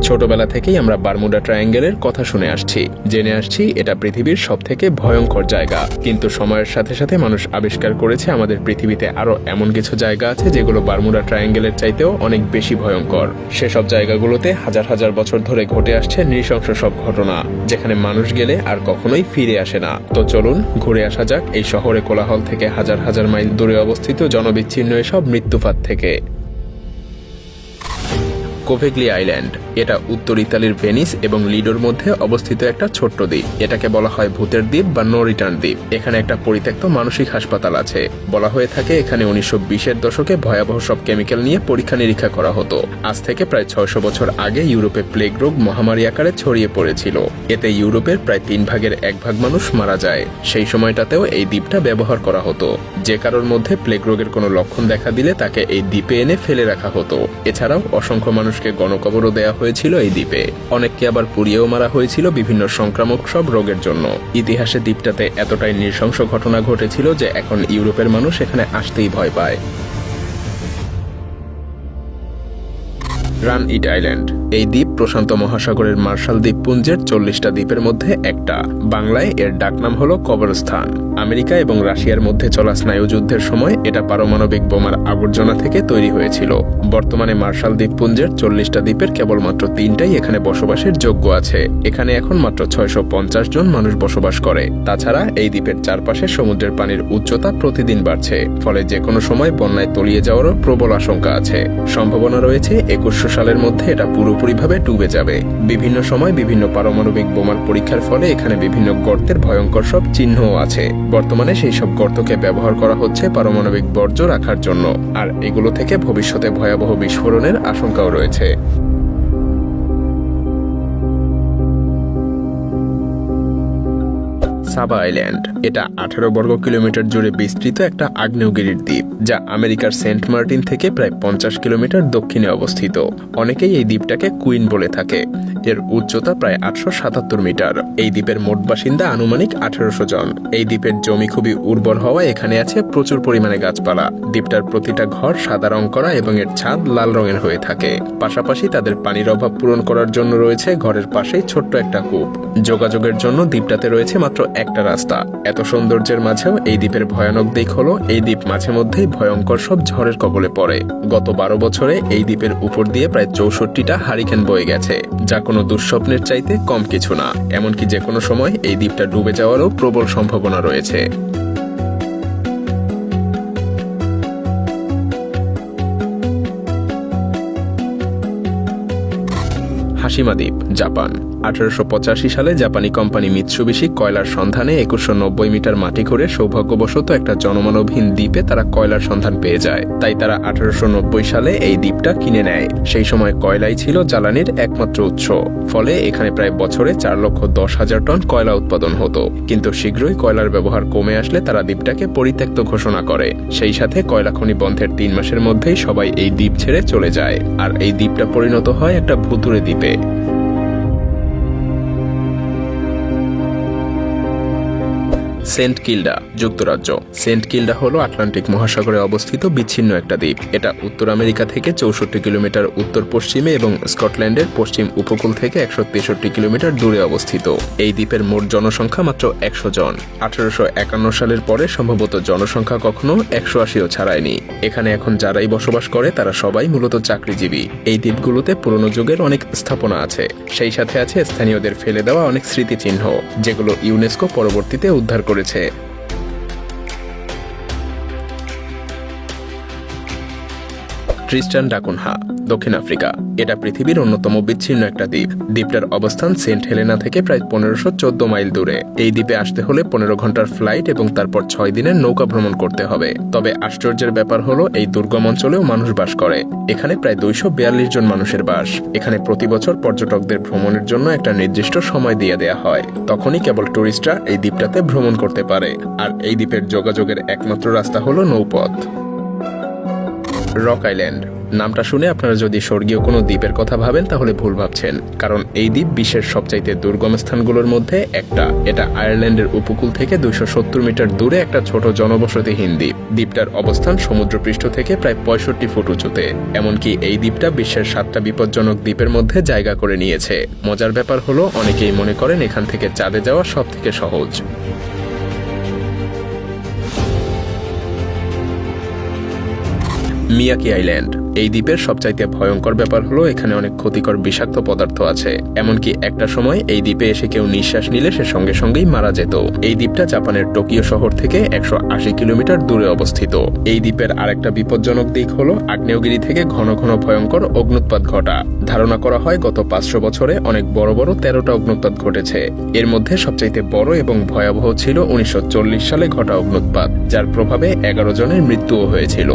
ছোটবেলা থেকেই আমরা বারমুডা ট্রায়াঙ্গেলের কথা শুনে আসছি, জেনে আসছি এটা পৃথিবীর সবথেকে ভয়ঙ্কর জায়গা। কিন্তু সময়ের সাথে সাথে মানুষ আবিষ্কার করেছে আমাদের পৃথিবীতে আরো এমন কিছু জায়গা আছে যেগুলো বারমুডা ট্রায়াঙ্গেলের চাইতেও অনেক বেশি ভয়ঙ্কর। সেসব জায়গাগুলোতে হাজার হাজার বছর ধরে ঘটে আসছে নৃশংস সব ঘটনা, যেখানে মানুষ গেলে আর কখনোই ফিরে আসে না। তো চলুন ঘুরে আসা যাক এই শহরে কোলাহল থেকে হাজার হাজার মাইল দূরে অবস্থিত জনবিচ্ছিন্ন এসব মৃত্যুফাত থেকে। কোভেগলি আইল্যান্ড, এটা উত্তর ইতালির ভেনিস এবং লিডোর মধ্যে অবস্থিত একটা ছোট্ট দ্বীপ। এটাকে বলা হয় ভূতের দ্বীপ বা নো রিটার্ন দ্বীপ। এখানে একটা পরিত্যক্ত মানসিক হাসপাতাল আছে। বলা হয়ে থাকে এখানে 1920-এর দশকে ভয়াবহ সব কেমিক্যাল নিয়ে পরীক্ষা নিরীক্ষা করা হতো। আজ থেকে প্রায় 600 বছর আগে ইউরোপে প্লেগ রোগ মহামারী আকারে ছড়িয়ে পড়েছিল। এতে ইউরোপের প্রায় 3 ভাগের 1 ভাগ মানুষ মারা যায়। সেই সময়টাতেও এই দ্বীপটা ব্যবহার করা হতো। যে কারোর মধ্যে প্লেগ রোগের কোনো লক্ষণ দেখা দিলে তাকে এই দ্বীপে এনে ফেলে রাখা হতো। এছাড়াও অসংখ্য মানুষকে গণকবরও দেয়া হয়েছিল এই দ্বীপে। অনেককে আবার পুড়িয়েও মারা হয়েছিল বিভিন্ন সংক্রামক সব রোগের জন্য। ইতিহাসে দ্বীপটাতে এতটাই নৃশংস ঘটনা ঘটেছিল যে এখন ইউরোপের মানুষ এখানে আসতেই ভয় পায়। রান ইট আইল্যান্ড, এই দ্বীপ প্রশান্ত মহাসাগরের মার্শাল দ্বীপপুঞ্জের 40টা দ্বীপের মধ্যে একটা। বাংলায় এর ডাকনাম হলো কবরস্থান। আমেরিকা এবং রাশিয়ার মধ্যে চলা স্নায়ুযুদ্ধের সময় এটা পারমাণবিক বোমার আবর্জনা থেকে তৈরি হয়েছিল। বর্তমানে মার্শাল দ্বীপপুঞ্জের 40টা দ্বীপের কেবলমাত্র 3টাই এখানে বসবাসের যোগ্য আছে। এখানে এখন মাত্র 650 জন মানুষ বসবাস করে। তাছাড়া এই দ্বীপের চারপাশে সমুদ্রের পানির উচ্চতা প্রতিদিন বাড়ছে, ফলে যে কোনো সময় বন্যায় তলিয়ে যাওয়ারও প্রবল আশঙ্কা আছে। সম্ভাবনা রয়েছে 2100 সালের মধ্যে এটা পুরোপুরিভাবে ডুবে যাবে। বিভিন্ন সময় বিভিন্ন পারমাণবিক বোমার পরীক্ষার ফলে এখানে বিভিন্ন গর্তের ভয়ঙ্কর সব চিহ্নও আছে। বর্তমানে সেই সব গর্তকে ব্যবহার করা হচ্ছে পারমাণবিক বর্জ্য রাখার জন্য, আর এগুলো থেকে ভবিষ্যতে ভয়াবহ বিস্ফোরণের আশঙ্কাও রয়েছে। সাবা আইল্যান্ড, এটা 18 বর্গ কিলোমিটার জুড়ে বিস্তৃত একটা আগ্নেয়গিরির দ্বীপ, যা আমেরিকার সেন্ট মার্টিন থেকে প্রায় 50 কিলোমিটার দক্ষিণে অবস্থিত। অনেকেই এই দ্বীপটাকে কুইন বলে থাকে। এর উচ্চতা প্রায় 877 মিটার। এই দ্বীপের মোট বাসিন্দা আনুমানিক 1800 জন। এই দ্বীপের জমি খুবই উর্বর হওয়ায় এখানে আছে প্রচুর পরিমাণে গাছপালা। দ্বীপটার প্রতিটা ঘর সাদা রং করা এবং এর ছাদ লাল রঙের হয়ে থাকে। পাশাপাশি তাদের পানির অভাব পূরণ করার জন্য রয়েছে ঘরের পাশেই ছোট্ট একটা কূপ। যোগাযোগের জন্য দ্বীপটাতে রয়েছে মাত্র একটা রাস্তা। এত সৌন্দর্যের মাঝেও এই দ্বীপের ভয়ানক দিক হলো এই দ্বীপ মাঝে মধ্যেই ভয়ঙ্কর সব ঝড়ের কবলে পড়ে। গত 12 বছরে এই দ্বীপের উপর দিয়ে প্রায় 64টা হারিকেন বয়ে গেছে, যা কোনো দুঃস্বপ্নের চাইতে কম কিছু না। এমনকি যে কোনো সময় এই দ্বীপটা ডুবে যাওয়ারও প্রবল সম্ভাবনা রয়েছে। হাশিমা দ্বীপ, জাপান। 1885 সালে জাপানি কোম্পানি মিৎসুবিশি কয়লার সন্ধানে 2190 মিটার মাটি করে সৌভাগ্যবশত একটা জনমানবহীন দ্বীপে তারা কয়লার সন্ধান পেয়ে যায়। তাই তারা 1890 সালে এই দ্বীপটা কিনে নেয়। সেই সময় কয়লাই ছিল জ্বালানির একমাত্র উৎস, ফলে এখানে প্রায় বছরে 4,10,000 টন কয়লা উৎপাদন হতো। কিন্তু শীঘ্রই কয়লার ব্যবহার কমে আসলে তারা দ্বীপটাকে পরিত্যক্ত ঘোষণা করে। সেই সাথে কয়লা খনি বন্ধের 3 মাসের মধ্যেই সবাই এই দ্বীপ ছেড়ে চলে যায়, আর এই দ্বীপটা পরিণত হয় একটা ভুতুড়ে দ্বীপে। সেন্ট কিল্ডা, যুক্তরাজ্য। সেন্ট কিল্ডা হলো আটলান্টিক মহাসাগরে অবস্থিত বিচ্ছিন্ন একটা দ্বীপ। এটা উত্তর আমেরিকা থেকে 64 কিলোমিটার উত্তর পশ্চিমে এবং স্কটল্যান্ডের পশ্চিম উপকূল থেকে 163 কিলোমিটার দূরে অবস্থিত। এই দ্বীপের মোট জনসংখ্যা মাত্র 100 জন। 1851 সালের পরে সম্ভবত জনসংখ্যা কখনো 180ও ছাড়ায়নি। এখানে এখন যারাই বসবাস করে তারা সবাই মূলত চাকরিজীবী। এই দ্বীপগুলোতে পুরনো যুগের অনেক স্থাপনা আছে। সেই সাথে আছে স্থানীয়দের ফেলে দেওয়া অনেক স্মৃতিচিহ্ন, যেগুলো ইউনেস্কো পরবর্তীতে উদ্ধার করেছে। ট্রিস্টান ডা কুনহা, দক্ষিণ আফ্রিকা। এটা পৃথিবীর অন্যতম বিচ্ছিন্ন একটা দ্বীপ। দ্বীপটার অবস্থান সেন্ট হেলেনা থেকে প্রায় 1514 মাইল দূরে। এই দ্বীপে আসতে হলে 15 ঘন্টার ফ্লাইট এবং তারপর 6 দিনের নৌকা ভ্রমণ করতে হবে। তবে আশ্চর্যের ব্যাপার হলো এই দুর্গম অঞ্চলেও মানুষ বাস করে। এখানে প্রায় 242 জন মানুষের বাস। এখানে প্রতি বছর পর্যটকদের ভ্রমণের জন্য একটা নির্দিষ্ট সময় দিয়ে দেয়া হয়। তখনই কেবল টুরিস্টরা এই দ্বীপটাতে ভ্রমণ করতে পারে। আর এই দ্বীপের যোগাযোগের একমাত্র রাস্তা হলো নৌপথ। রক আইল্যান্ড নামটা শুনে আপনারা যদি স্বর্গীয় কোনো দ্বীপের কথা ভাবেন তাহলে ভুল ভাবছেন, কারণ এই দ্বীপ বিশ্বের সবচাইতে দুর্গম স্থানগুলোর মধ্যে একটা। এটা আয়ারল্যান্ডের উপকূল থেকে 270 মিটার দূরে একটা ছোট জনবসতিহীন দ্বীপ। দ্বীপটার অবস্থান সমুদ্রপৃষ্ঠ থেকে প্রায় 65 ফুট উঁচুতে। এমনকি এই দ্বীপটা বিশ্বের 7টা বিপজ্জনক দ্বীপের মধ্যে জায়গা করে নিয়েছে। মজার ব্যাপার হলো, অনেকেই মনে করেন এখান থেকে চাঁদে যাওয়া সব থেকে সহজ। মিয়াকি আইল্যান্ড এই দ্বীপের সবচাইতে ভয়ঙ্কর ব্যাপার হলো এখানে অনেক ক্ষতিকর বিষাক্ত পদার্থ আছে। এমনকি একটা সময় এই দ্বীপে এসে কেউ নিঃশ্বাস নিলে সে সঙ্গে সঙ্গেই মারা যেত। এই দ্বীপটা জাপানের টোকিও শহর থেকে 180 কিলোমিটার দূরে অবস্থিত। এই দ্বীপের আরেকটা বিপজ্জনক দিক হলো আগ্নেয়গিরি থেকে ঘন ঘন ভয়ঙ্কর অগ্নুৎপাত ঘটা। ধারণা করা হয় গত 500 বছরে অনেক বড় বড় 13টা অগ্নুৎপাত ঘটেছে। এর মধ্যে সবচাইতে বড় এবং ভয়াবহ ছিল 1940 সালে ঘটা অগ্নুৎপাত, যার প্রভাবে 11 জনের মৃত্যুও হয়েছিল।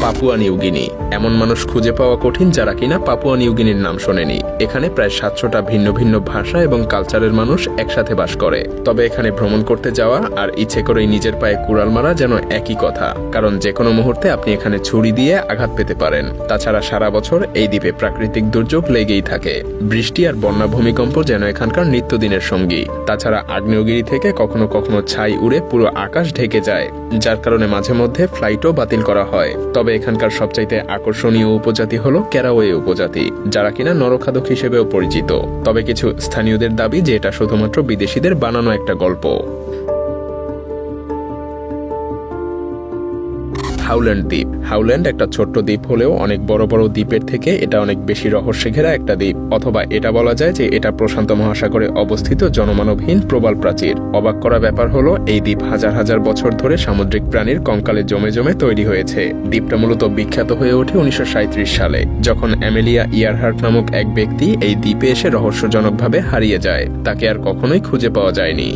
পাপুয়া নিউগিনি এমন মানুষ খুঁজে পাওয়া কঠিন যারা কিনা পাপুয়া নিউগিনির নাম শোনেনি। এখানে প্রায় 700টা ভিন্ন ভিন্ন ভাষা এবং কালচারের মানুষ একসাথে বাস করে। তবে এখানে ভ্রমণ করতে যাওয়া আর ইচ্ছে করেই নিজের পায়ে কুড়াল মারা যেন একই কথা, কারণ যে কোনো মুহূর্তে আপনি এখানে ছুরি দিয়ে আঘাত পেতে পারেন। তাছাড়া সারা বছর এই দ্বীপে প্রাকৃতিক দুর্যোগ লেগেই থাকে। বৃষ্টি আর বন্যা ভূমিকম্প যেন এখানকার নিত্যদিনের সঙ্গী। তাছাড়া আগ্নেয়গিরি থেকে কখনো কখনো ছাই উড়ে পুরো আকাশ ঢেকে যায়, যার কারণে মাঝে মধ্যে ফ্লাইটও বাতিল করা হয়। তবে এখানকার সবচাইতে আকর্ষণীয় উপজাতি হলো ক্যারাওয়ে উপজাতি, যারা কিনা নরখাদক হিসেবেও পরিচিত। তবে কিছু স্থানীয়দের দাবি যে এটা শুধুমাত্র বিদেশিদের বানানো একটা গল্প। হাউল্যান্ড দ্বীপ হাউল্যান্ড একটা ছোট্ট দ্বীপ হলেও অনেক বড় বড় দ্বীপের থেকে এটা অনেক বেশি রহস্যে ঘেরা একটা দ্বীপ। অথবা এটা বলা যায় যে এটা প্রশান্ত মহাসাগরে অবস্থিত জনমানবহীন প্রবাল প্রাচীর। অবাক করা ব্যাপার হলো এই দ্বীপ হাজার হাজার বছর ধরে সামুদ্রিক প্রাণীর কঙ্কালে জমে জমে তৈরি হয়েছে। দ্বীপটা মূলত বিখ্যাত হয়ে ওঠে 1937 সালে, যখন অ্যামেলিয়া ইয়ারহার্ট নামক এক ব্যক্তি এই দ্বীপে এসে রহস্যজনকভাবে হারিয়ে যায়। তাকে আর কখনোই খুঁজে পাওয়া যায়নি।